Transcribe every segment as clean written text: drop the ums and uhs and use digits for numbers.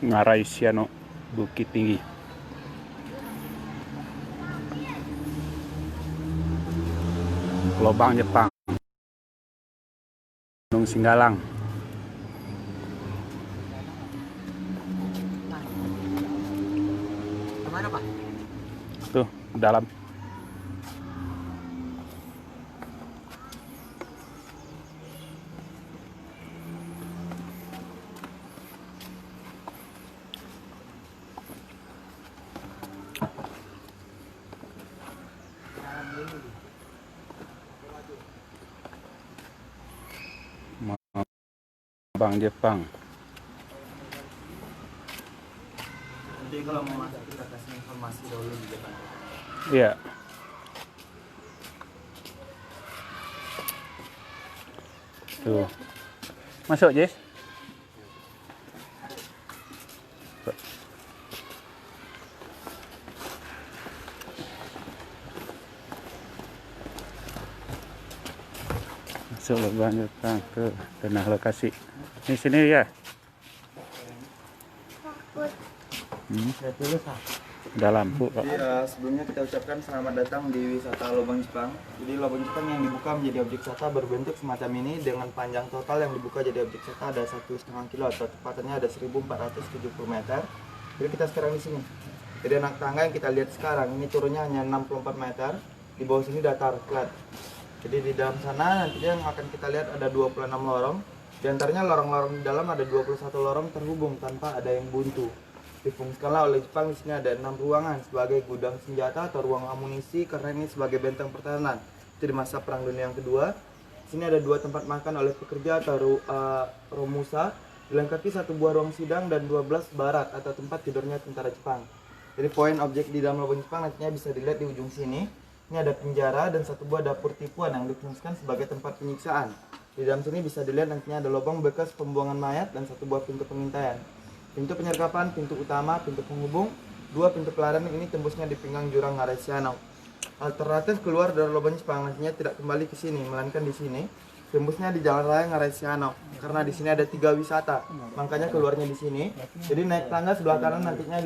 Ngarai Siano, Bukit Tinggi. Lobang Jepang, Gunung Singgalang. Kemana Pak? Tuh, dalam. Lobang Jepang. Nanti kalau mau masuk kita kasih informasi dulu di depan. Iya. Tuh. Masuk, Jess. Masuk lubang Jepang ke tanah lokasi. Di sini ya. Saya tulis Pak. Ada lampu, Pak. Jadi sebelumnya kita ucapkan selamat datang di wisata Lobang Jepang. Jadi Lobang Jepang yang dibuka menjadi objek wisata berbentuk semacam ini dengan panjang total yang dibuka jadi objek wisata ada 1,5 kilo atau tepatnya ada 1.470 meter. Jadi kita sekarang di sini. Jadi anak tangga yang kita lihat sekarang ini turunnya hanya 64 meter. Di bawah sini datar flat. Jadi di dalam sana nanti yang akan kita lihat ada 26 lorong. Di antaranya lorong-lorong di dalam ada 21 lorong terhubung tanpa ada yang buntu. Difungsikanlah oleh Jepang. Di sini ada 6 ruangan sebagai gudang senjata atau ruang amunisi karena ini sebagai benteng pertahanan. Itu di masa Perang Dunia yang kedua. Di sini ada 2 tempat makan oleh pekerja atau romusa, dilengkapi 1 buah ruang sidang dan 12 barak atau tempat tidurnya tentara Jepang. Jadi poin objek di dalam Lobang Jepang nantinya bisa dilihat di ujung sini. Ini ada penjara dan 1 buah dapur tipuan yang difungsikan sebagai tempat penyiksaan. Di dalam sini bisa dilihat nantinya ada lubang bekas pembuangan mayat dan 1 buah pintu pengintaian. Pintu penyergapan, pintu utama, pintu penghubung, 2 pintu pelayaran ini tembusnya di pinggang jurang Ngarai Siano. Alternatif keluar dari Lobang Jepang nantinya tidak kembali ke sini, melainkan di sini. Tembusnya di Jalan Raya Ngarai Siano. Karena di sini ada 3 wisata, makanya keluarnya di sini. Jadi naik tangga sebelah kanan nantinya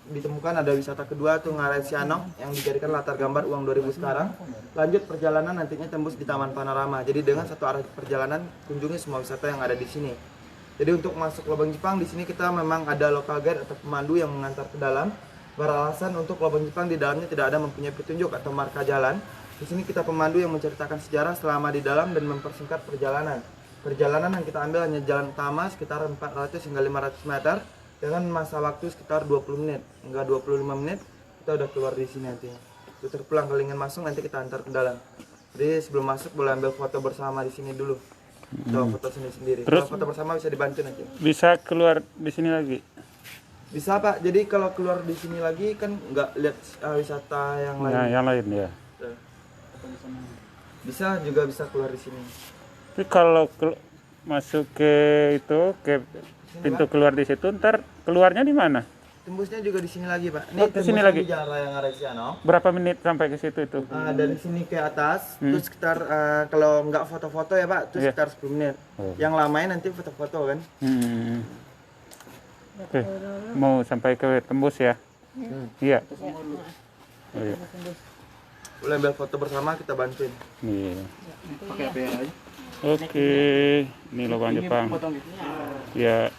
ditemukan ada wisata kedua tuh Ngarai Siano yang dijadikan latar gambar uang 2000 sekarang. Lanjut perjalanan nantinya tembus di Taman Panorama. Jadi dengan satu arah perjalanan kunjungi semua wisata yang ada di sini. Jadi untuk masuk Lobang Jepang di sini kita memang ada local guide atau pemandu yang mengantar ke dalam. Beralasan untuk Lobang Jepang di dalamnya tidak ada mempunyai petunjuk atau marka jalan. Di sini kita pemandu yang menceritakan sejarah selama di dalam dan mempersingkat perjalanan. Perjalanan yang kita ambil hanya jalan utama sekitar 400 hingga 500 meter dengan masa waktu sekitar 20 menit hingga 25 menit kita udah keluar di sini nantinya. Putar pulang kalau ingin masuk nanti kita antar ke dalam. Jadi sebelum masuk boleh ambil foto bersama di sini dulu. Atau foto sendiri. Terus kalau foto bersama bisa dibantu nanti. bisa keluar di sini lagi. Bisa Pak. Jadi kalau keluar di sini lagi kan nggak lihat wisata yang lain. Nah, yang lain ya. Bisa juga bisa keluar di sini. Tapi kalau masuk ke itu ke pintu keluar di situ, ntar keluarnya di mana? Tembusnya juga di sini lagi Pak. Ini Oh, di sini tembusnya lagi? di Jalan Raya Ngarai Siano. Berapa menit sampai ke situ itu? Dari sini ke atas, itu sekitar kalau nggak foto-foto ya Pak, itu Iya. sekitar 10 menit. Oh. Yang lamanya nanti foto-foto kan. Oke. Mau sampai ke tembus ya? Iya. Oh, iya. Boleh ambil foto bersama kita bantuin. Iya. Pakai HP aja. Oke. Ini lubang Jepang. Ya.